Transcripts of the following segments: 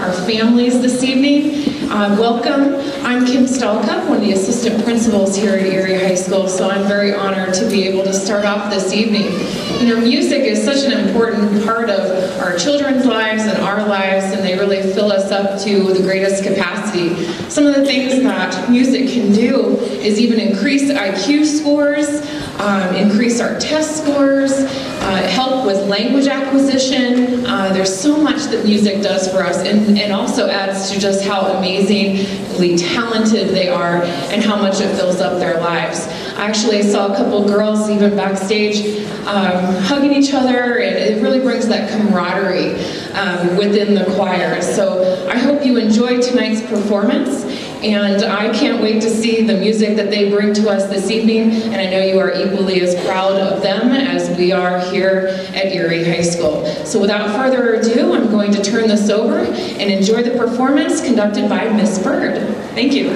our families this evening. Welcome. I'm Kim Stalcup, one of the assistant principals here at Erie High School, so I'm very honored to be able to start off this evening. You know, music is such an important part of our children's lives and our lives, and they really fill us up to the greatest capacity. Some of the things that music can do is even increase IQ scores, increase our test scores, help with language acquisition. There's so much that music does for us, and also adds to just how amazingly talented they are and how much it fills up their lives. I actually saw a couple girls even backstage hugging each other, and it really brings that camaraderie within the choir. So I hope you enjoy tonight's performance, and I can't wait to see the music that they bring to us this evening, and I know you are equally as proud of them as we are here at Erie High School. So without further ado, I'm going to turn this over and enjoy the performance conducted by Miss Bird. Thank you.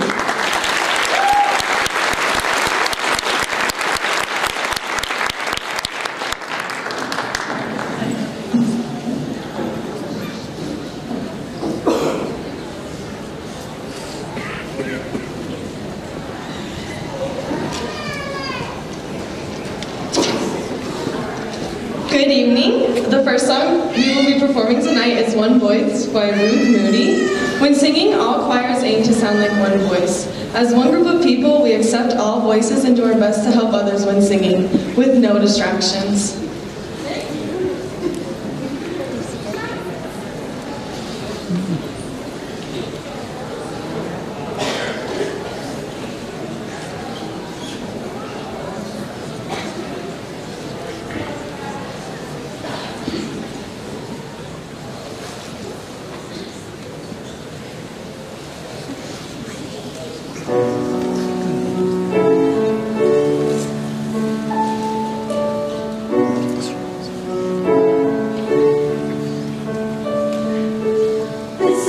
Good evening. The first song we will be performing tonight is One Voice by Ruth Moody. When singing, all choirs aim to sound like one voice. As one group of people, we accept all voices and do our best to help others when singing, with no distractions. This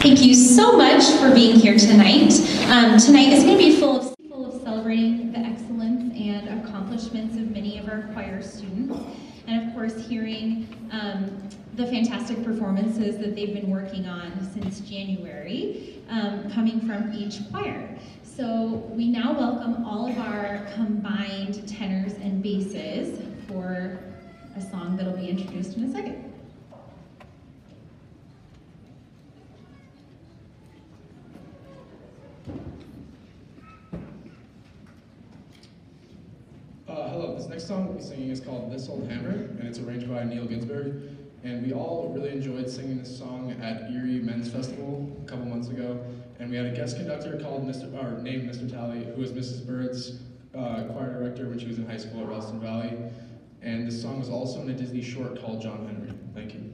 Thank you so much for being here tonight. Tonight is going to be full of celebrating the excellence and accomplishments of many of our choir students, and of course hearing the fantastic performances that they've been working on since January, coming from each choir. So we now welcome all of our combined tenors and basses for a song that'll be introduced in a second. Hello, this next song we'll be singing is called This Old Hammer, and it's arranged by Neil Ginsberg. And we all really enjoyed singing this song at Erie Men's Festival a couple months ago. And we had a guest conductor named Mr. Talley, who was Mrs. Bird's choir director when she was in high school at Ralston Valley. And this song was also in a Disney short called John Henry. Thank you.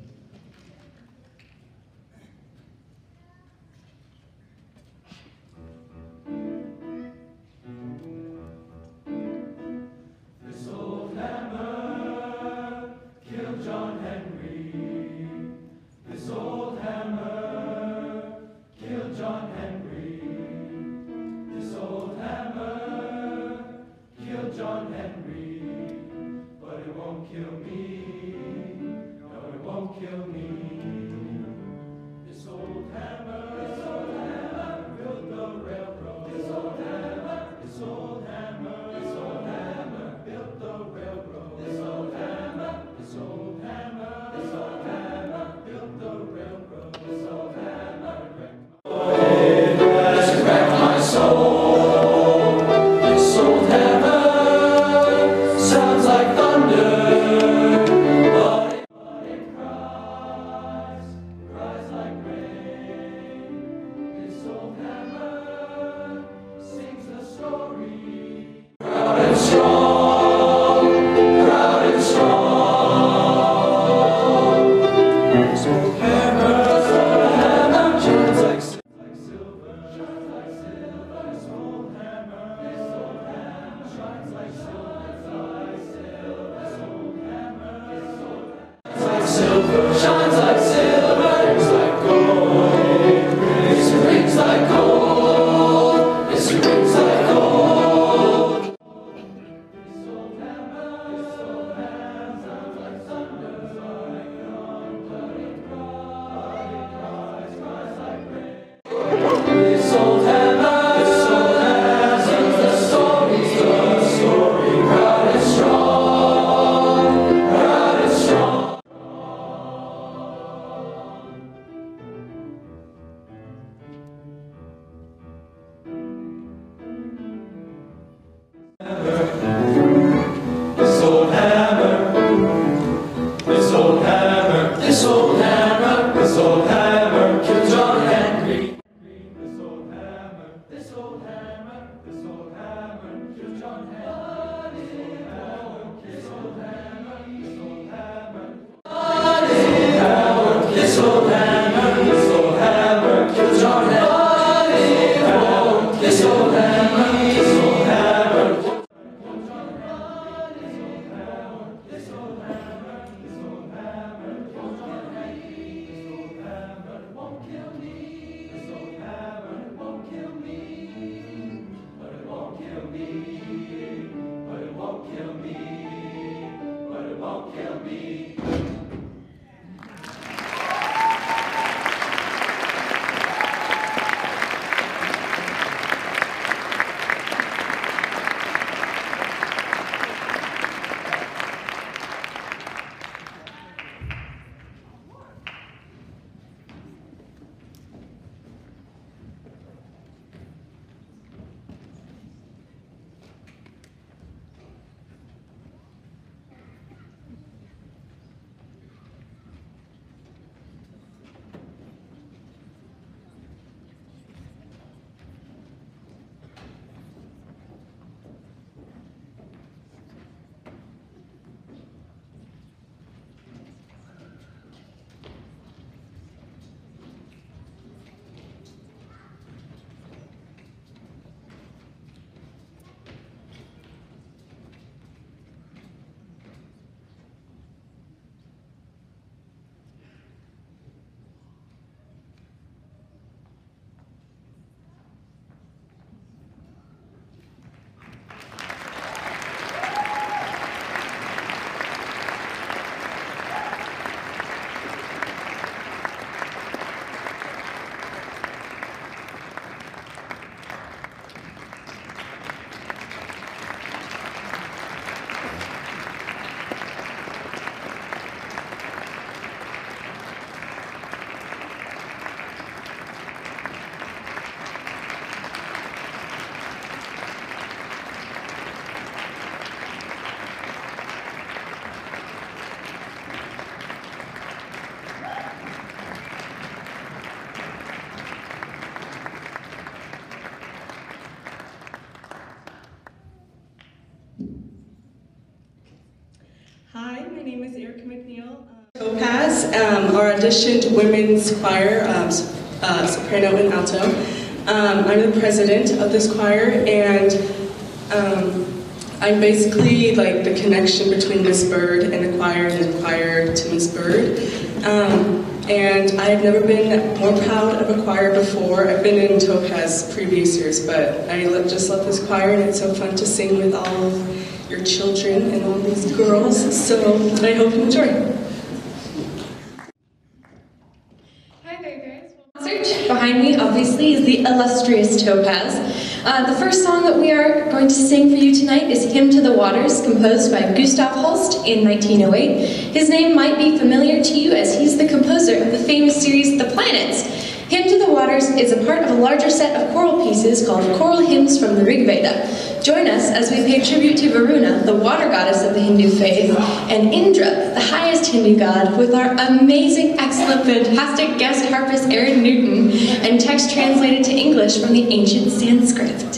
My name is Erica McNeil. Topaz, our auditioned women's choir, soprano and alto. I'm the president of this choir, and I'm basically like the connection between Miss Bird and the choir to Miss Bird. And I've never been more proud of a choir before. I've been in Topaz previous years, but I just love this choir, and it's so fun to sing with all of your children and all these girls. So I hope you enjoy. Hi there, guys. Concert behind me, obviously, is the illustrious Topaz. The first song that we are going to sing for you tonight is Hymn to the Waters, composed by Gustav Holst in 1908. His name might be familiar to you as he's the composer of the famous series The Planets. Hymn to the Waters is a part of a larger set of choral pieces called Choral Hymns from the Rig Veda. Join us as we pay tribute to Varuna, the water goddess of the Hindu faith, and Indra, the highest Hindu god, with our amazing, excellent, fantastic guest harpist Aaron Newton, and text translated to English from the ancient Sanskrit.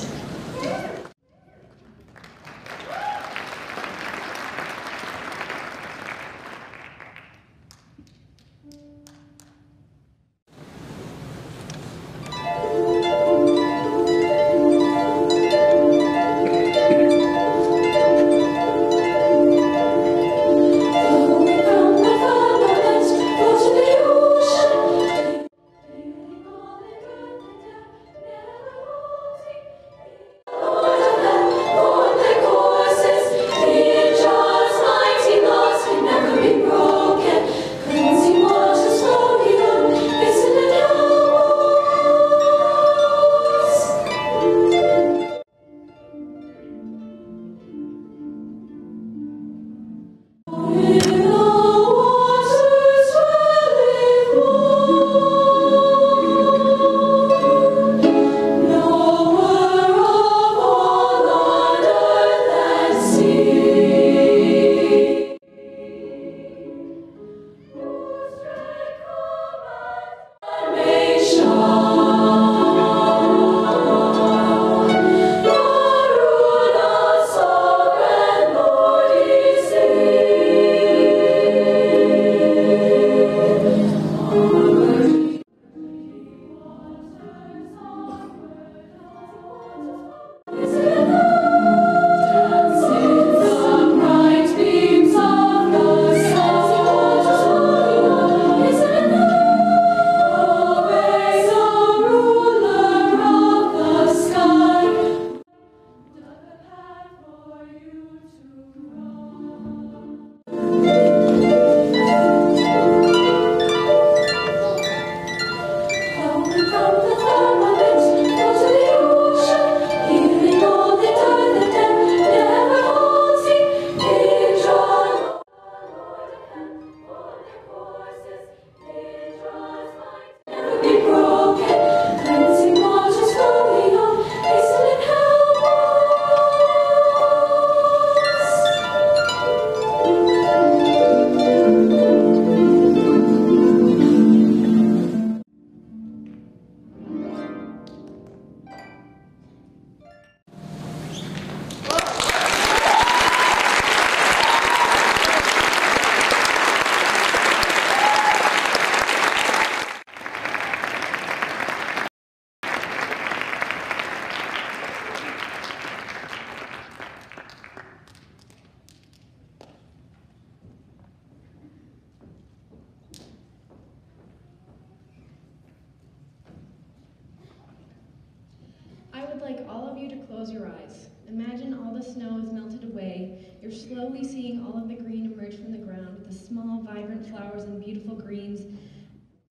I would like all of you to close your eyes. Imagine all the snow is melted away. You're slowly seeing all of the green emerge from the ground with the small, vibrant flowers and beautiful greens.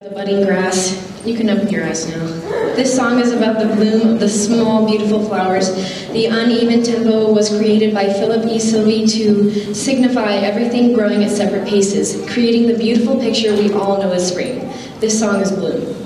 The budding grass. You can open your eyes now. This song is about the bloom of the small, beautiful flowers. The uneven tempo was created by Philip E. Sylvie to signify everything growing at separate paces, creating the beautiful picture we all know as spring. This song is Bloom.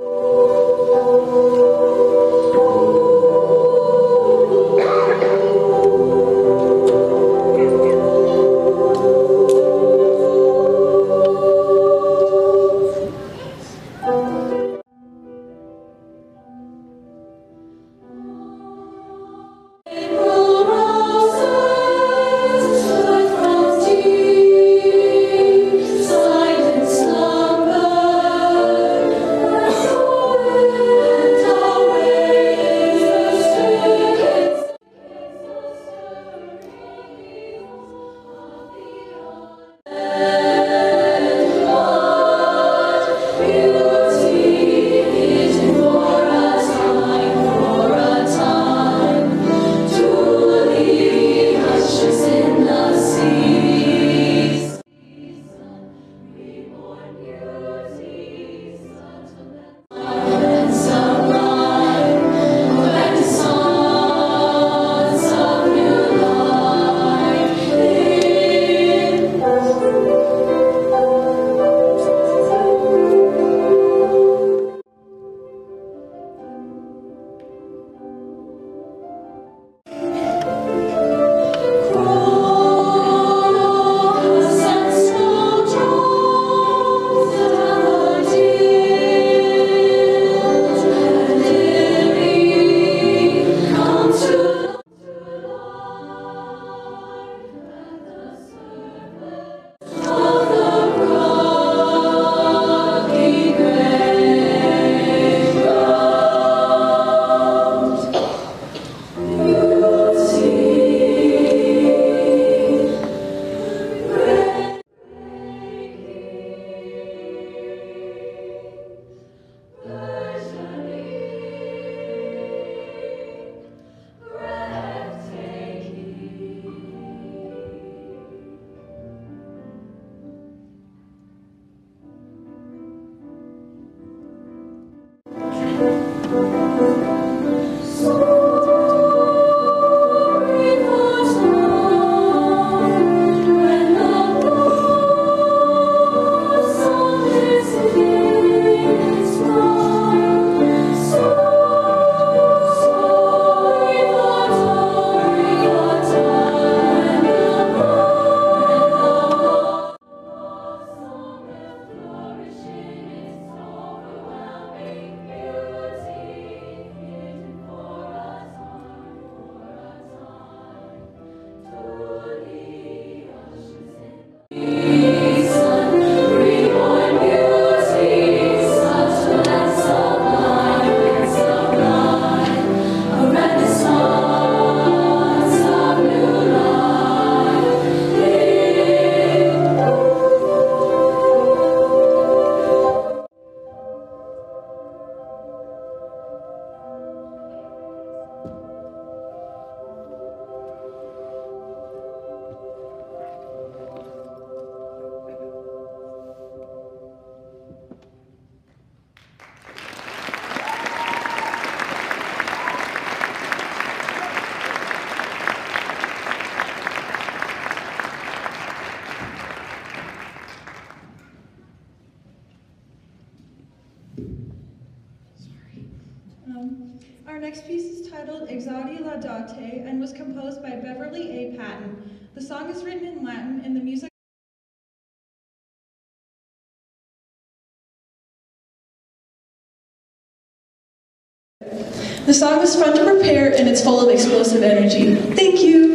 Oh next piece is titled Exaudi Laudate and was composed by Beverly A. Patton. The song is written in Latin and the music The song is fun to prepare and it's full of explosive energy. Thank you.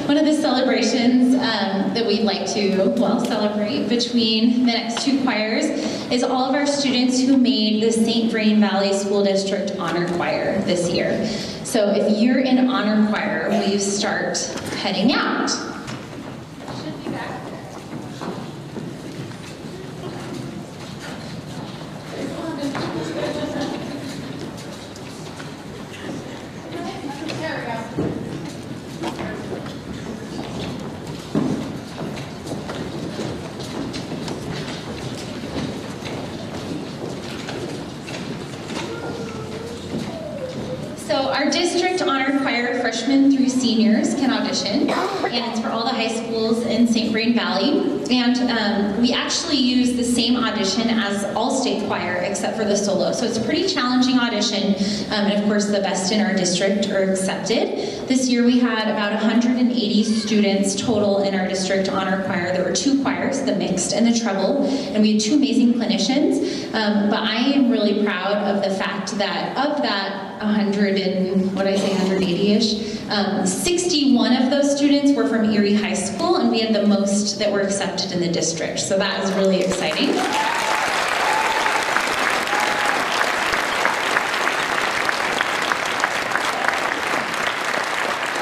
One of the celebrations that we'd like to, celebrate between the next two choirs is all of our students who made the St. Vrain Valley School District Honor Choir this year. So if you're in Honor Choir, will you start heading out? Our district honor choir freshmen through seniors can audition, and it's for all the high schools in St. Vrain Valley. and we actually used the same audition as all state choir except for the solo. So it's a pretty challenging audition, and of course the best in our district are accepted. This year we had about 180 students total in our district on our choir. There were 2 choirs, the mixed and the treble, and we had 2 amazing clinicians. But I am really proud of the fact that of that 180-ish, 61 of those students were from Erie High School, and we had the most that were accepted in the district. So that is really exciting.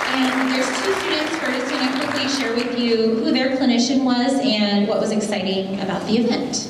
And there's 2 students who are just going to quickly share with you who their clinician was and what was exciting about the event.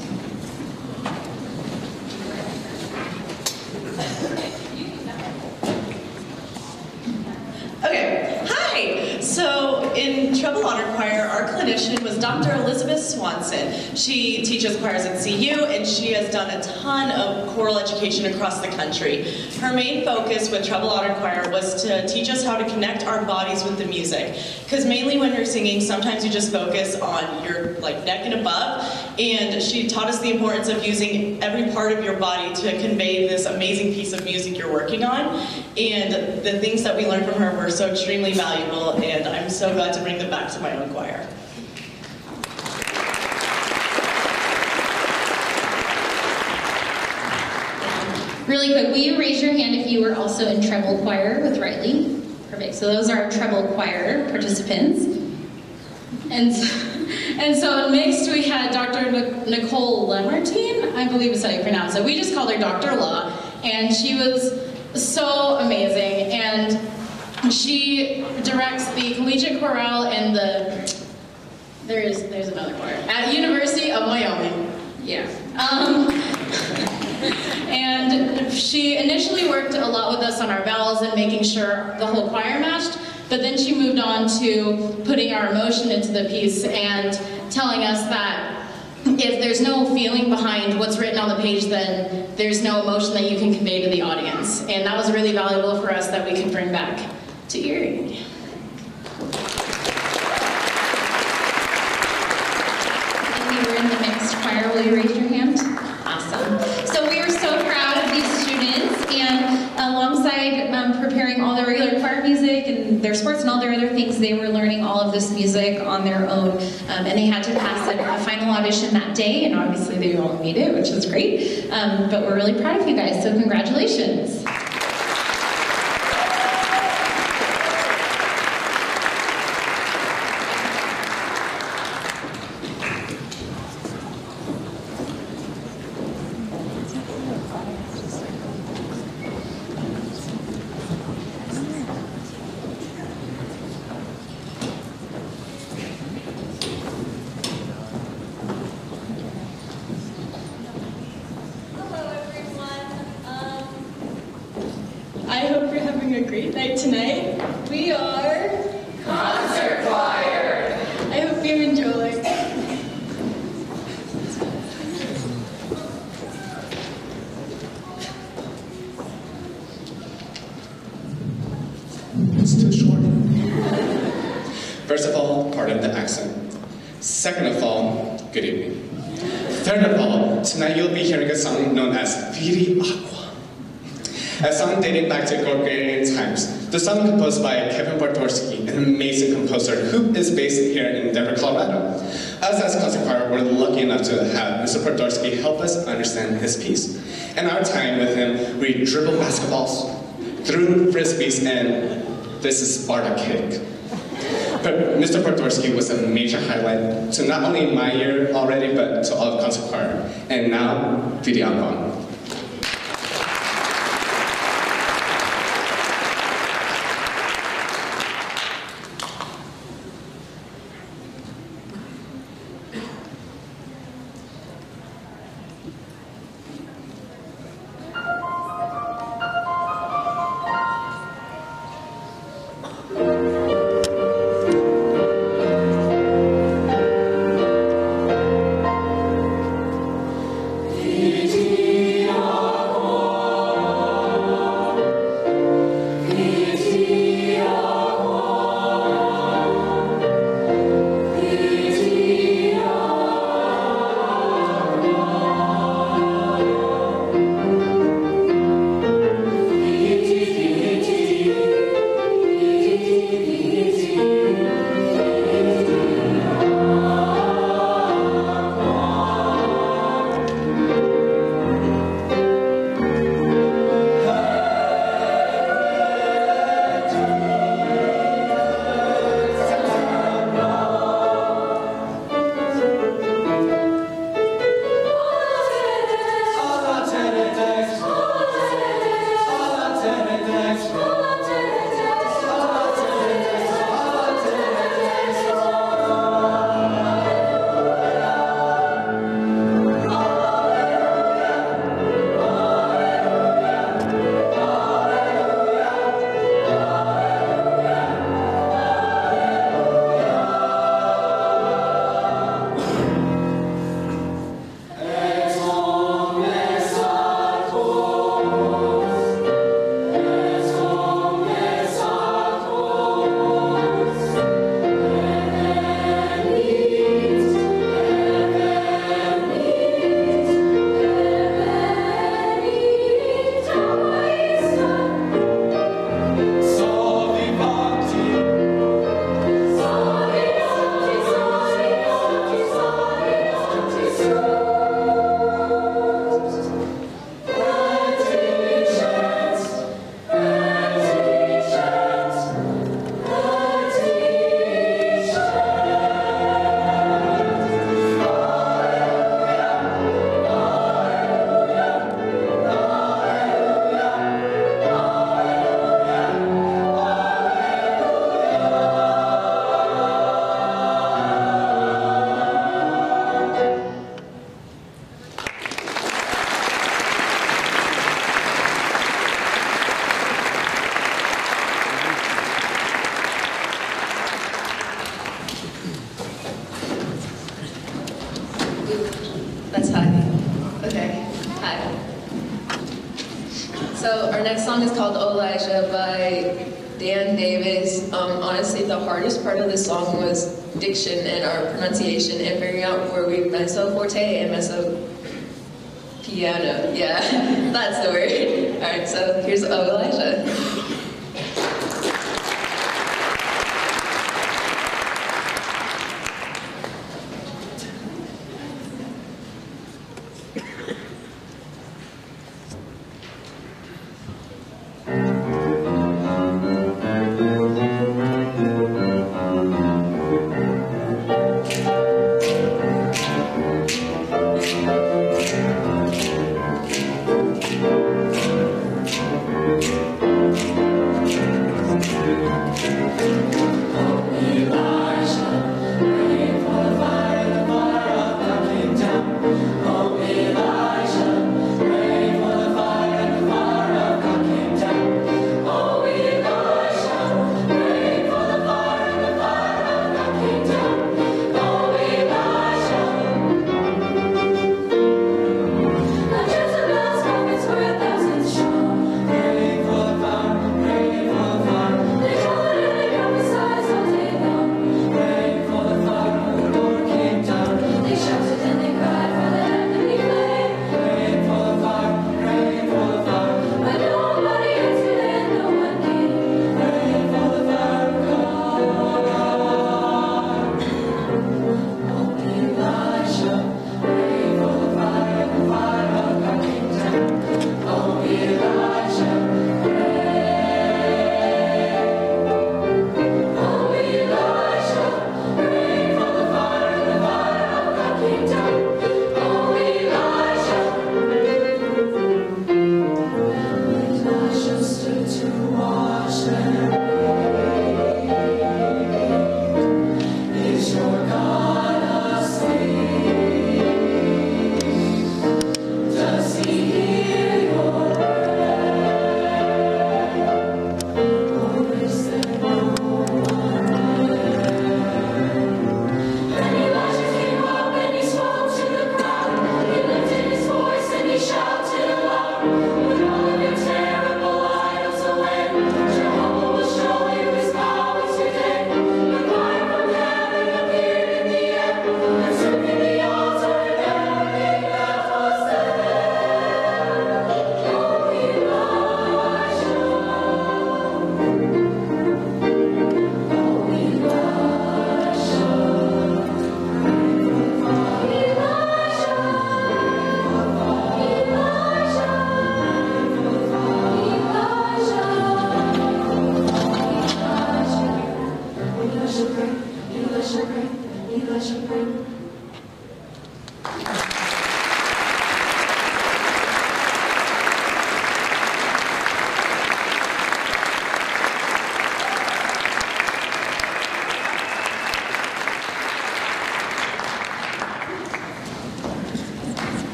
So in treble honor choir, our clinician was Dr. Elizabeth Swanson. She teaches choirs at CU, and she has done a ton of choral education across the country. Her main focus with treble honor choir was to teach us how to connect our bodies with the music. Because mainly when you're singing, sometimes you just focus on your neck and above, and she taught us the importance of using every part of your body to convey this amazing piece of music you're working on. And the things that we learned from her were so extremely valuable, and I'm so glad to bring them back to my own choir. Really quick, will you raise your hand if you were also in treble choir with Riley? Perfect, so those are our treble choir participants. And so in mixed, we had Dr. Nicole Lamartine, I believe is how you pronounce it. We just called her Dr. La, and she was so amazing. And she directs the collegiate chorale and there's another choir at University of Wyoming. Yeah. And she initially worked a lot with us on our vowels and making sure the whole choir matched, but then she moved on to putting our emotion into the piece and telling us that if there's no feeling behind what's written on the page, then there's no emotion that you can convey to the audience. And that was really valuable for us that we could bring back to Erie. If you were in the mixed choir, will you raise your hand? Awesome. So we are so proud of these students, and alongside preparing all the regular choir music and their sports and all their other things, they were learning all of this music on their own, and they had to pass a final audition that day, and obviously they all made it, which is great, but we're really proud of you guys, so congratulations. I hope you're having a great night tonight. We are Concert Choir. I hope you enjoy. It's too short. First of all, pardon the accent. Second of all, good evening. Third of all, tonight you'll be hearing a song known as Viri Aqua, a song dating back to Gregorian times. The song composed by Kevin Bartorsky, an amazing composer who is based here in Denver, Colorado. Us as concert choir were lucky enough to have Mr. Bartorsky help us understand his piece. In our time with him, we dribbled basketballs, threw frisbees, and this is Sparta kick. But Mr. Bartorsky was a major highlight to not only my year already, but to all of concert choir. And now, Viri Aqua. Viri That's high. Okay, hi. So our next song is called Elijah by Dan Davis. Honestly, the hardest part of this song was diction and our pronunciation and figuring out where we mezzo forte and mezzo piano. Yeah, that's the word. All right, so here's Elijah.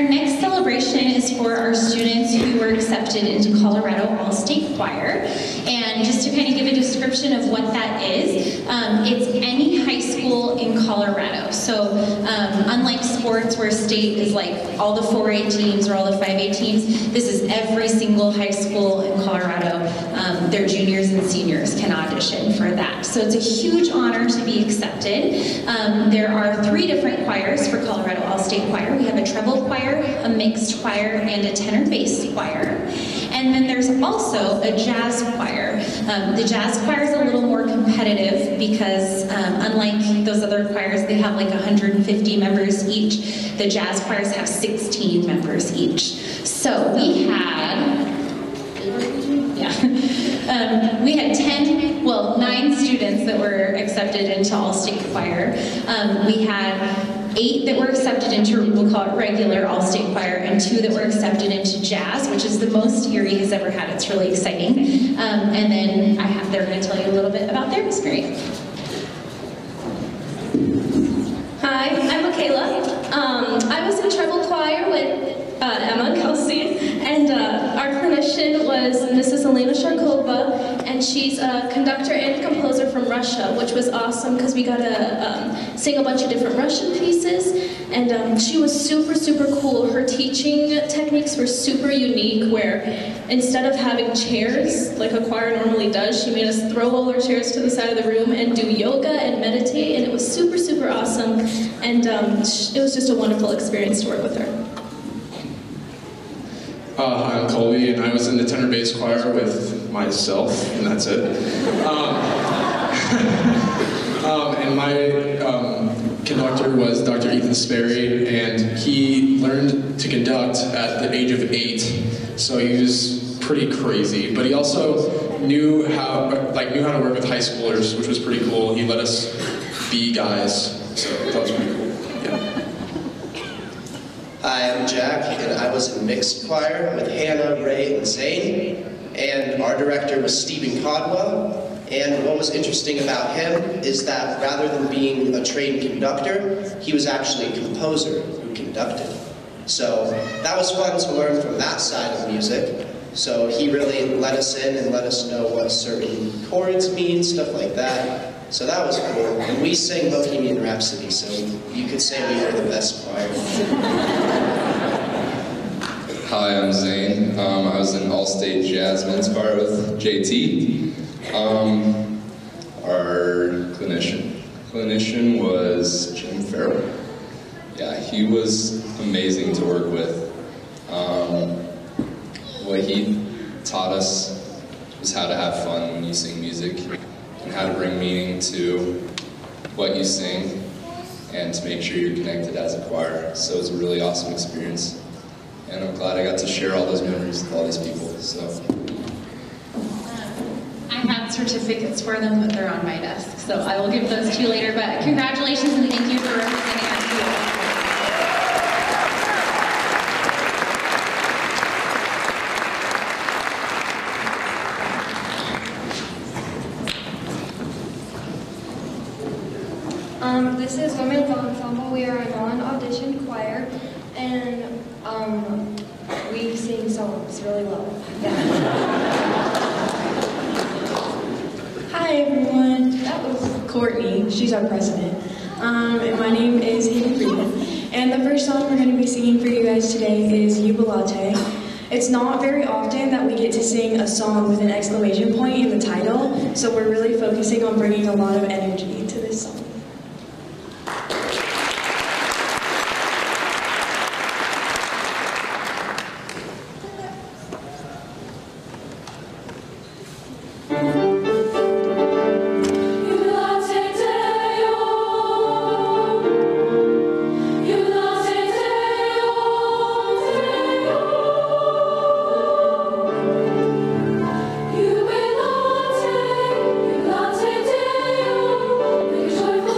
next celebration is for our students who were accepted into Colorado All-State Choir. And just to kind of give a description of what that is, it's any high school in Colorado. So unlike sports where state is like all the 4A teams or all the 5A teams, this is every single high school in Colorado. Their juniors and seniors can audition for that. So it's a huge honor to be accepted. There are 3 different choirs for Colorado All-State Choir. We have a treble choir, a mixed choir, and a tenor bass choir. And then there's also a jazz choir. The jazz choir is a little more competitive because unlike those other choirs, they have like 150 members each. The jazz choirs have 16 members each. So we had, we had 9 students that were accepted into All-State Choir. We had 8 that were accepted into, we'll call it regular All-State Choir, and 2 that were accepted into jazz, which is the most Erie has ever had. It's really exciting. And then they're going to tell you a little bit about their experience. Hi, I'm Michaela. I was in treble choir with Emma Kelsey, and our clinician was Mrs. Elena Sharkova, and she's a conductor and composer from Russia, which was awesome because we got to sing a bunch of different Russian pieces, and she was super, super cool. Her teaching techniques were super unique, where instead of having chairs like a choir normally does, she made us throw all our chairs to the side of the room and do yoga and meditate, and it was super, super awesome, and it was just a wonderful experience to work with her. Hi, I'm Colby, and I was in the tenor bass choir with myself, and that's it. And my conductor was Dr. Ethan Sperry, and he learned to conduct at the age of 8, so he was pretty crazy. But he also knew how to work with high schoolers, which was pretty cool. He let us be guys, so that was pretty cool. Yeah. Hi, I'm Jack, and I was in mixed choir with Hannah, Ray, and Zane, and our director was Stephen Codwell. And what was interesting about him is that rather than being a trained conductor, he was actually a composer who conducted. So that was fun to learn from that side of music. So he really let us in and let us know what certain chords mean, stuff like that. So that was cool. And we sang Bohemian Rhapsody, so you could say we were the best choir. Hi, I'm Zane. I was in All-State Jazz Men's Choir with JT. Our clinician was Jim Farrell. Yeah, he was amazing to work with. What he taught us was how to have fun when you sing music, and how to bring meaning to what you sing, and to make sure you're connected as a choir. So it was a really awesome experience, and I'm glad I got to share all those memories with all these people. So. I have certificates for them, but they're on my desk, so I will give those to you later. But congratulations and thank you for representing us. This is Women's Ensemble. We are a non-audition choir, and we sing songs really well. Yeah. Hi everyone, that was Courtney. She's our president. And my name is Hayden Freeman. And the first song we're going to be singing for you guys today is Jubilate. It's not very often that we get to sing a song with an exclamation point in the title, so we're really focusing on bringing a lot of energy to this song. Joyful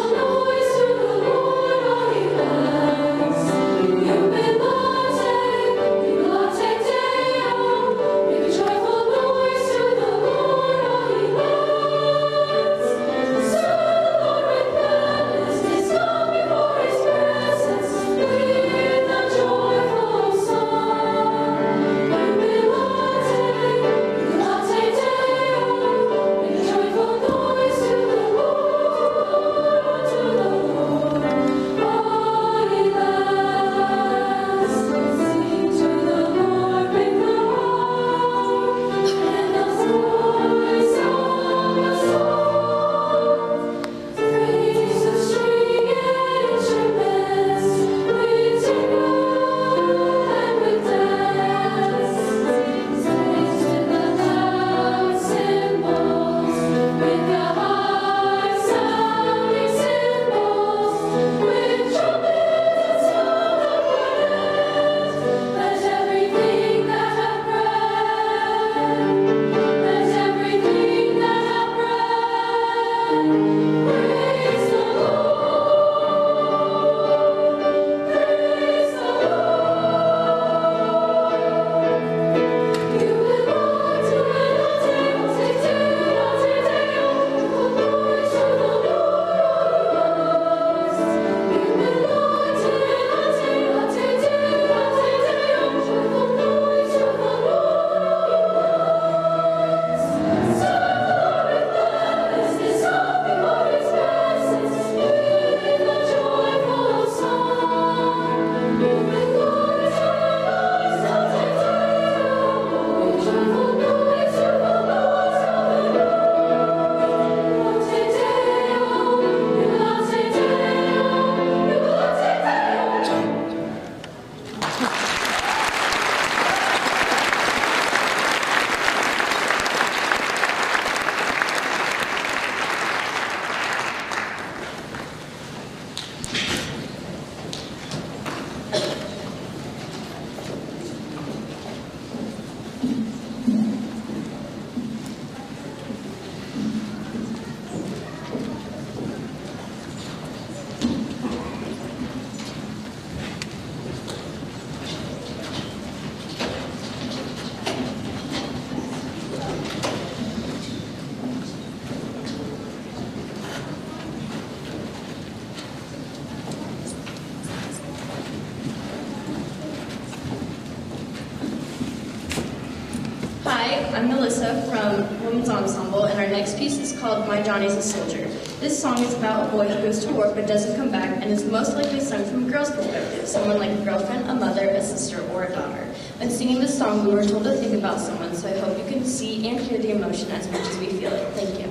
I'm Melissa from Women's Ensemble, and our next piece is called My Johnny's a Soldier. This song is about a boy who goes to war but doesn't come back, and is most likely sung from a girl's perspective, someone like a girlfriend, a mother, a sister, or a daughter. When singing this song, we were told to think about someone, so I hope you can see and hear the emotion as much as we feel it. Thank you.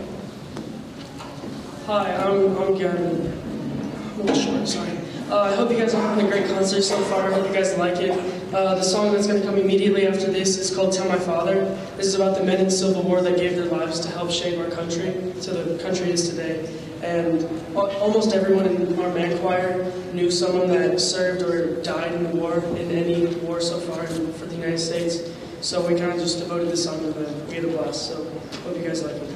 Hi, I'm Gavin. I'm a little short, sorry. I hope you guys are having a great concert so far. I hope you guys like it. The song that's going to come immediately after this is called Tell My Father. This is about the men in the Civil War that gave their lives to help shape our country to the country it is today. And almost everyone in our man choir knew someone that served or died in the war, in any war so far for the United States. So we kind of just devoted this song to them. We had a blast, so hope you guys like it.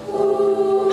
Ooh.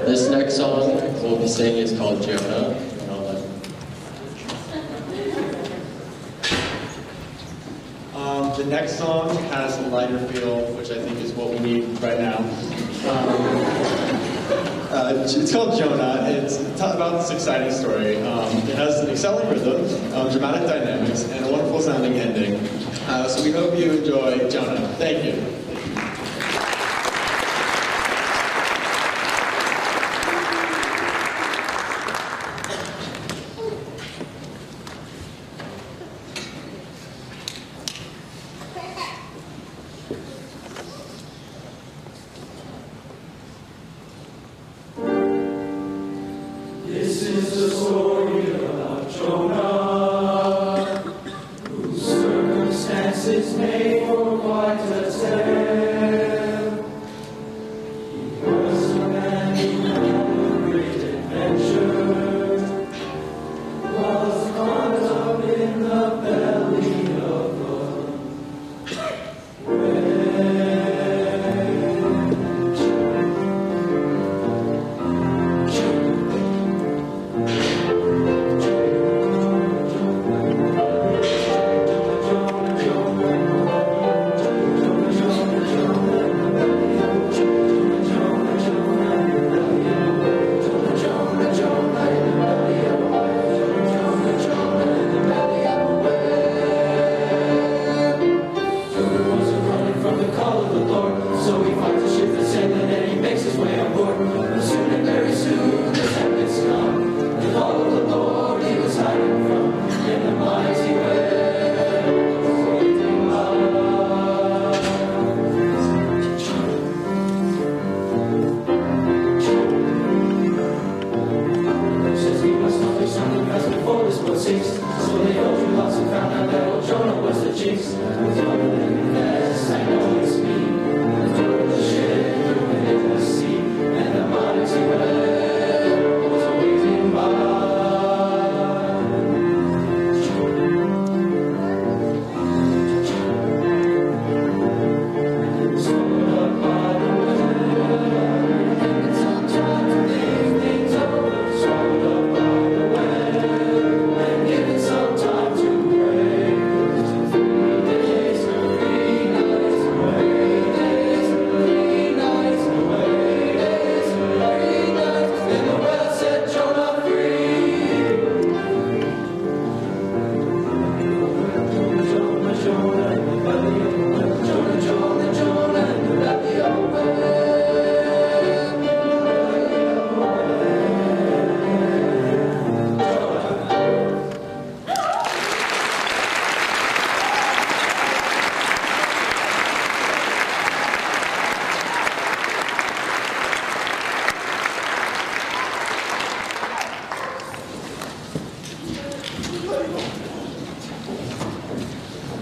This next song we'll be singing is called Jonah. And I'll let the next song has a lighter feel, which I think is what we need right now. It's called Jonah. It's about this exciting story. It has an excelling rhythm, dramatic dynamics, and a wonderful sounding ending. So we hope you enjoy Jonah. Thank you. This is the story about Jonah, whose circumstances made for quite a tale. He was a man who had a great adventure, was caught up in the belly of a whale.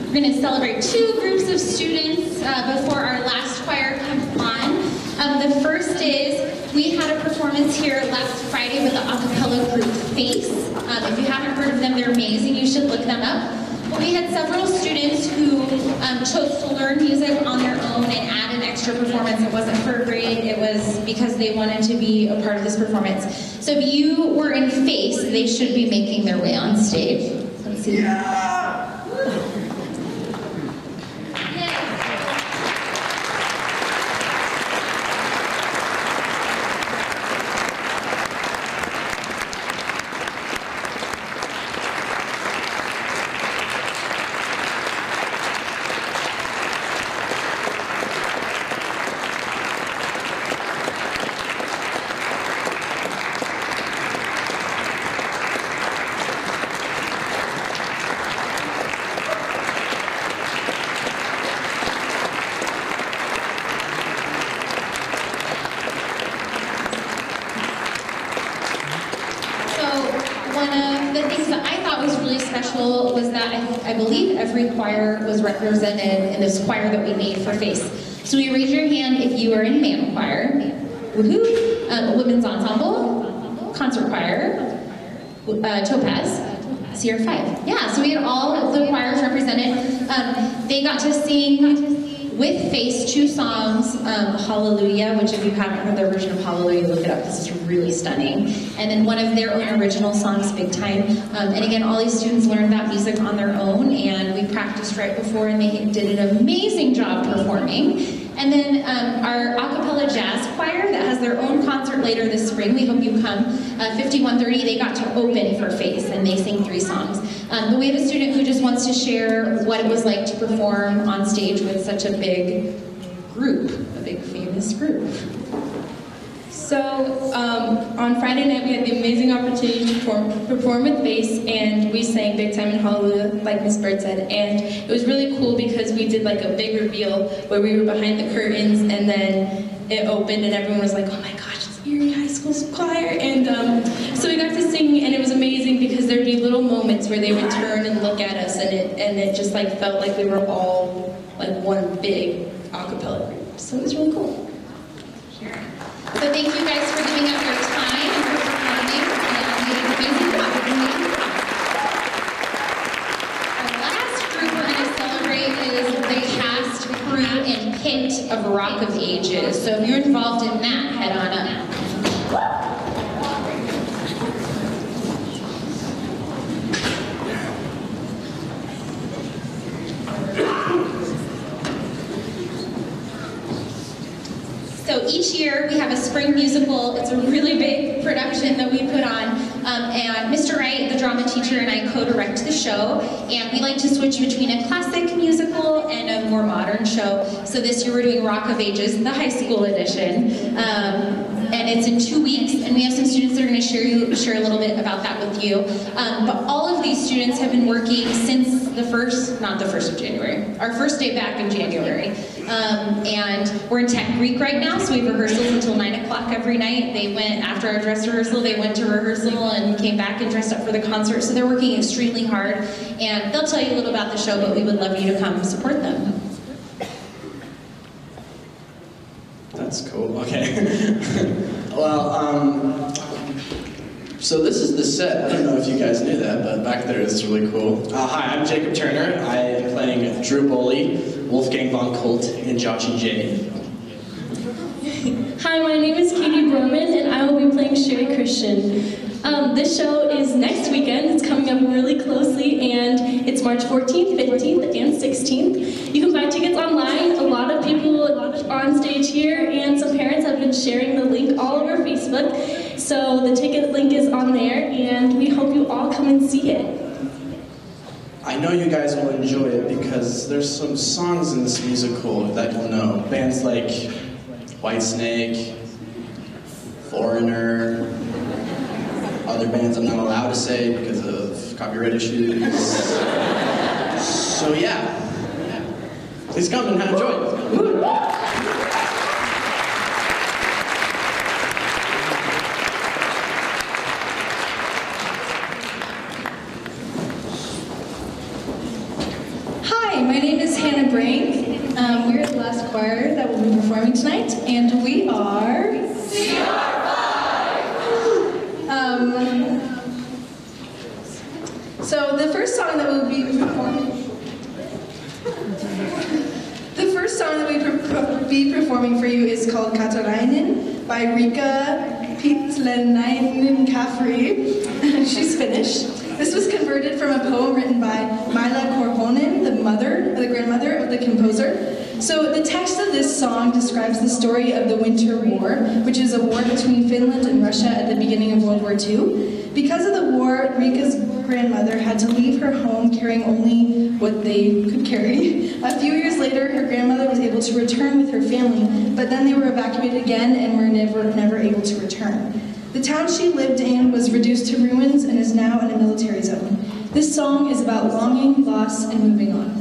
We're going to celebrate two groups of students before our last choir comes on. The first is, we had a performance here last Friday with the a cappella group Face. If you haven't heard of them, they're amazing. You should look them up. But we had several students who chose to learn music on their own and add an extra performance. It wasn't for a grade, it was because they wanted to be a part of this performance. So if you were in Face, they should be making their way on stage. Let's see. Was that I believe every choir was represented in this choir that we made for Face. So you raise your hand if you are in man choir, woohoo, women's ensemble, concert choir, Topaz, CR5. Yeah, so we had all of the choirs represented. They got to sing with Face, 2 songs, Hallelujah, which if you haven't heard the version of Hallelujah, look it up, this is really stunning. And then one of their own original songs, Big Time. And again, all these students learned that music on their own, and we practiced right before, and they did an amazing job performing. And then our a cappella jazz choir that has their own concert later this spring, we hope you come, 5130, they got to open for Face, and they sing 3 songs. But we have a student who just wants to share what it was like to perform on stage with such a big group, a big famous group. So on Friday night we had the amazing opportunity to perform with Face, and we sang Big Time and Hallelujah, like Miss Bird said, and it was really cool because we did like a big reveal where we were behind the curtains, and then it opened and everyone was like, oh my gosh, it's Erie High School's choir, and so we got to sing, and it was amazing because there'd be little moments where they would turn and look at us, and it just like felt like we were all like one big a cappella group, so it was really cool. So thank you guys for giving up your time and for performing, and you did an amazing job. Our last group we're going to celebrate is the cast, crew, and pit of Rock of Ages. So if you're involved in that, head on up. So each year we have a spring musical. It's a really big production that we put on, and Mr. Wright, the drama teacher, and I co-direct the show, and we like to switch between a classic musical and a more modern show. So this year we're doing Rock of Ages, the high school edition, and it's in 2 weeks, and we have some students that are going to share a little bit about that with you. But all of these students have been working since not the 1st of January, our first day back in January. And we're in Tech Greek right now, so we have rehearsals until 9 o'clock every night. They went, after our dress rehearsal, they went to rehearsal and came back and dressed up for the concert, so they're working extremely hard. And they'll tell you a little about the show, but we would love you to come support them. That's cool, okay. Well, so this is the set. I don't know if you guys knew that, but back there it's really cool. Hi, I'm Jacob Turner. I am playing Drew Boley, Wolfgang von Colt, and Jochi J. Hi, my name is Katie Broman, and I will be playing Sherry Christian. This show is next weekend. It's coming up really closely, and it's March 14th, 15th, and 16th. You can buy tickets online. A lot of people on stage here, and some parents have been sharing the link all over Facebook. So the ticket link is on there, and we hope you all come and see it. I know you guys will enjoy it because there's some songs in this musical that you'll know. Bands like Whitesnake, Foreigner, other bands I'm not allowed to say because of copyright issues. So yeah, please come and enjoy it. Hi, my name is Hannah Brank. We're the last choir that will be performing tonight, and we are so the first song that we'll be performing for you is called Katarainen by Rika Pitlenainen Kafri. She's Finnish. This was converted from a poem written by Mila Korhonen, the grandmother of the composer. So the text of this song describes the story of the Winter War, which is a war between Finland and Russia at the beginning of World War II. Because of the war, Rika's grandmother had to leave her home carrying only what they could carry. A few years later, her grandmother was able to return with her family, but then they were evacuated again and were never able to return. The town she lived in was reduced to ruins and is now in a military zone. This song is about longing, loss, and moving on.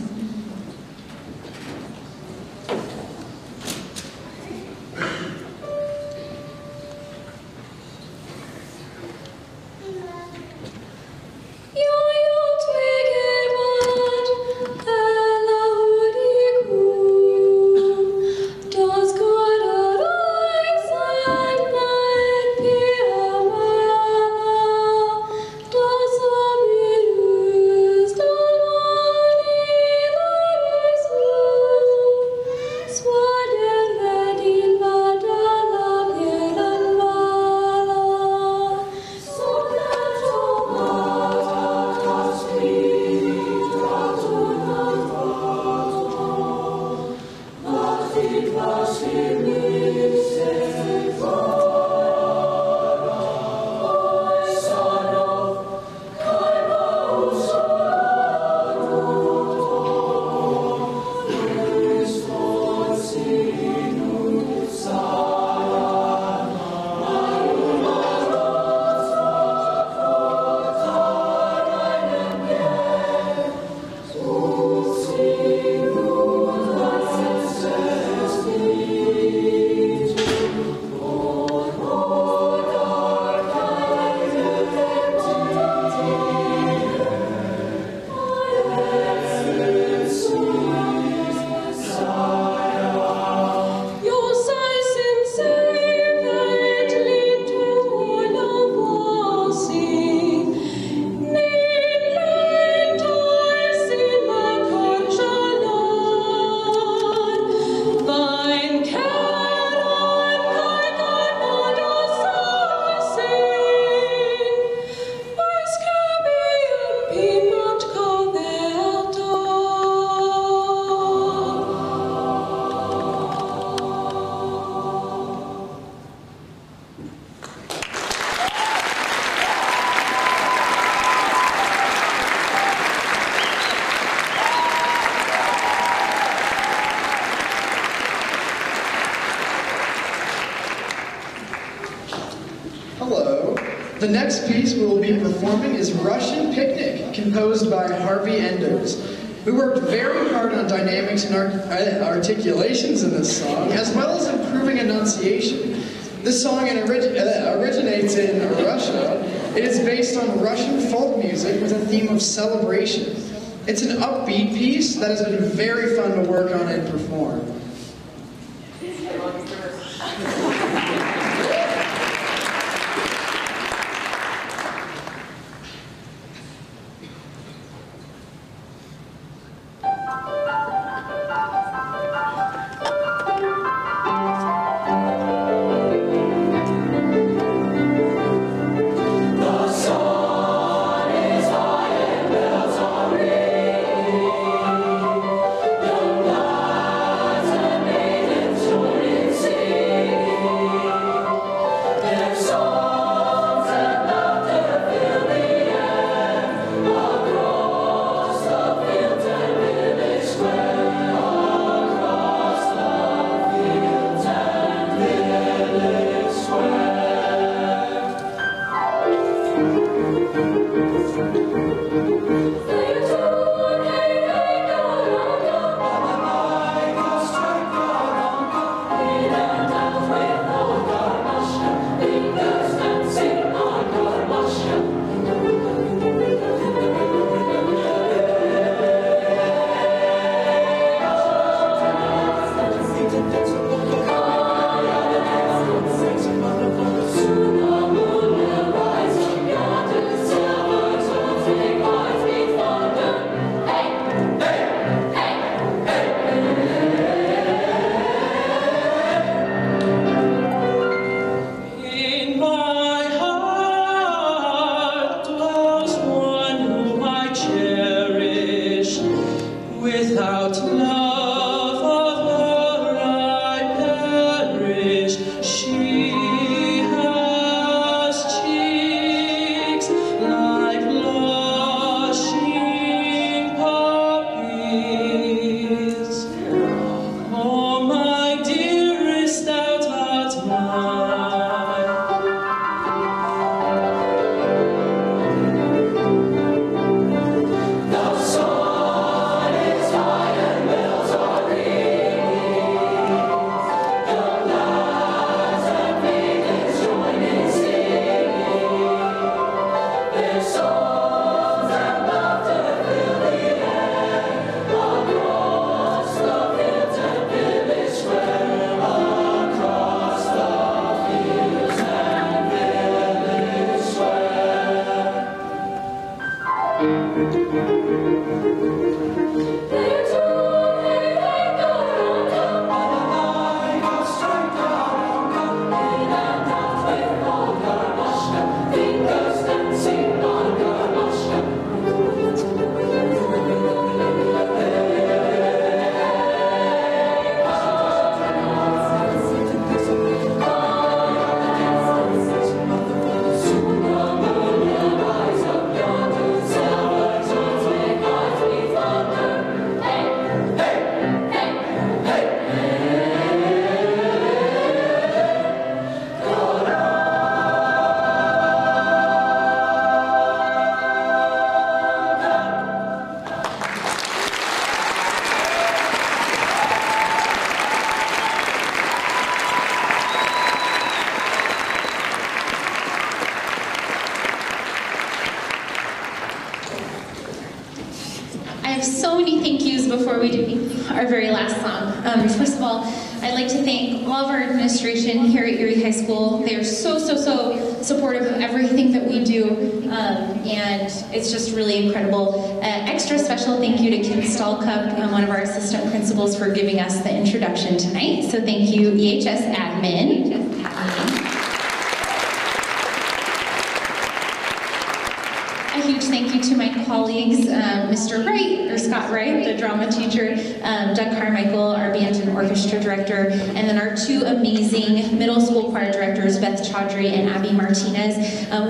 Hello. The next piece we will be performing is Russian Picnic, composed by Harvey Enders. We worked very hard on dynamics and articulations in this song, as well as improving enunciation. This song originates in Russia. It is based on Russian folk music with a theme of celebration. It's an upbeat piece that has been very fun to work on and perform. Before we do our very last song. First of all, I'd like to thank all of our administration here at Erie High School. They are so supportive of everything that we do, and it's just really incredible. Extra special thank you to Kim Stallcup, one of our assistant principals, for giving us the introduction tonight. So thank you, EHS admin. A huge thank you to my colleagues, Mr. Wright, or Scott Wright, the drama teacher, Doug Carmichael, our band and orchestra director, and then our two amazing middle school choir directors, Beth Chaudhry and Abby Martinez.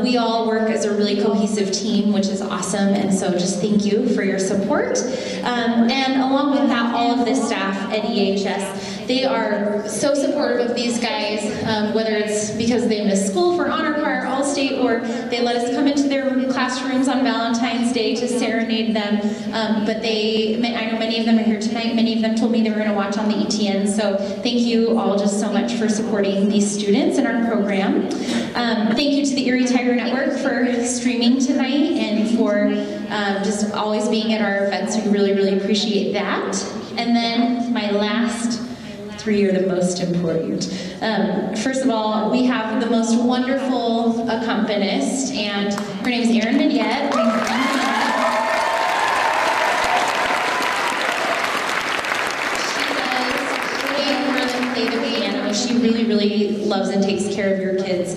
We all work as a really cohesive team, which is awesome, and so just thank you for your support. And along with that, all of the staff at EHS, they are so supportive of these guys, whether it's because they miss school for honor choir State, or they let us come into their classrooms on Valentine's Day to serenade them. But I know many of them are here tonight. Many of them told me they were going to watch on the ETN. So thank you all just so much for supporting these students in our program. Thank you to the Erie Tiger Network for streaming tonight and for just always being at our events. We really, really appreciate that. And then my last three are the most important. First of all, we have the most wonderful accompanist, and her name is Erin Mignette. She really, really loves and takes care of your kids.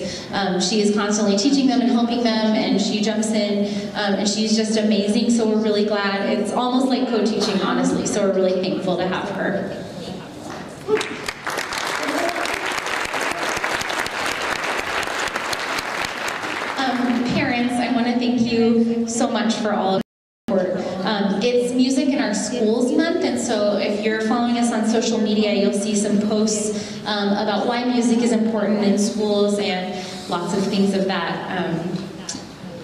She is constantly teaching them and helping them, and she jumps in, and she's just amazing, so we're really glad. It's almost like co-teaching, honestly, so we're really thankful to have her. Parents, I want to thank you so much for all of it's Music in Our Schools Month, and so if you're following us on social media, you'll see some posts about why music is important in schools and lots of things of that.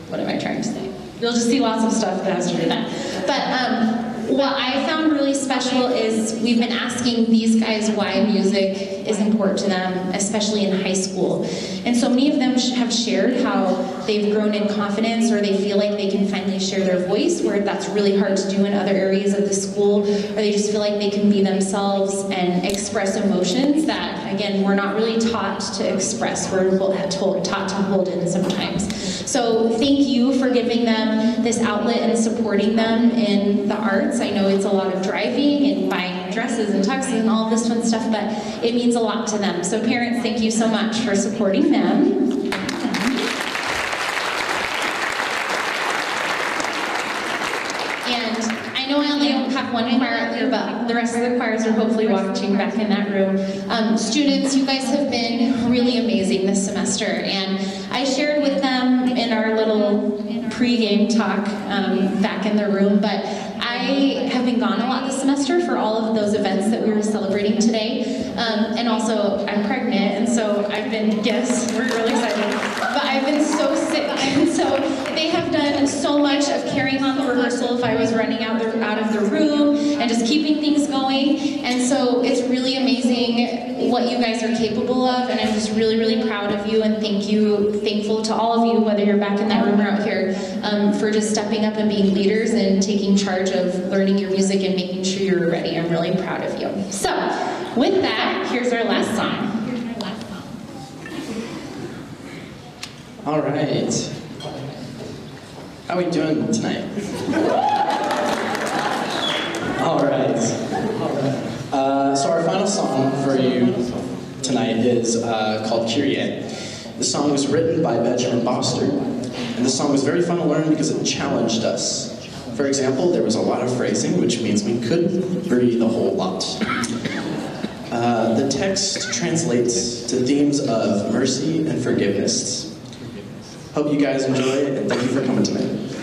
What am I trying to say? You'll just see lots of stuff that has to do with that. But what I found really special is we've been asking these guys why music is important to them, especially in high school. And so many of them have shared how they've grown in confidence, or they feel like they can finally share their voice, where that's really hard to do in other areas of the school, or they just feel like they can be themselves and express emotions that, again, we're not really taught to express. We're taught to hold in sometimes. So thank you for giving them this outlet and supporting them in the arts. I know it's a lot of driving and buying dresses and tuxes and all of this fun stuff, but it means a lot to them. So parents, thank you so much for supporting them. And I know I only have one choir out there, but the rest of the choirs are hopefully watching back in that room. Students, you guys have been really amazing this semester, and I shared with them in our little pre-game talk back in the room, but I have been gone a lot this semester for all of those events that we were celebrating today, and also I'm pregnant, and so I've been, yes, we're really excited, but I've been so sick, and so they have done so much of carrying on the rehearsal if I was running out of the room and just keeping things going, and so it's really amazing what you guys are capable of, and I'm just really, really proud of you, and thankful to all of you, whether you're back in that room or out here, for just stepping up and being leaders and taking charge of learning your music and making sure you're ready. I'm really proud of you. So, with that, here's our last song. All right. How are we doing tonight? All right. So our final song for you tonight is called Kyrie. The song was written by Benjamin Boster, and the song was very fun to learn because it challenged us. For example, there was a lot of phrasing, which means we couldn't breathe a whole lot. The text translates to themes of mercy and forgiveness. Hope you guys enjoy it, and thank you for coming tonight.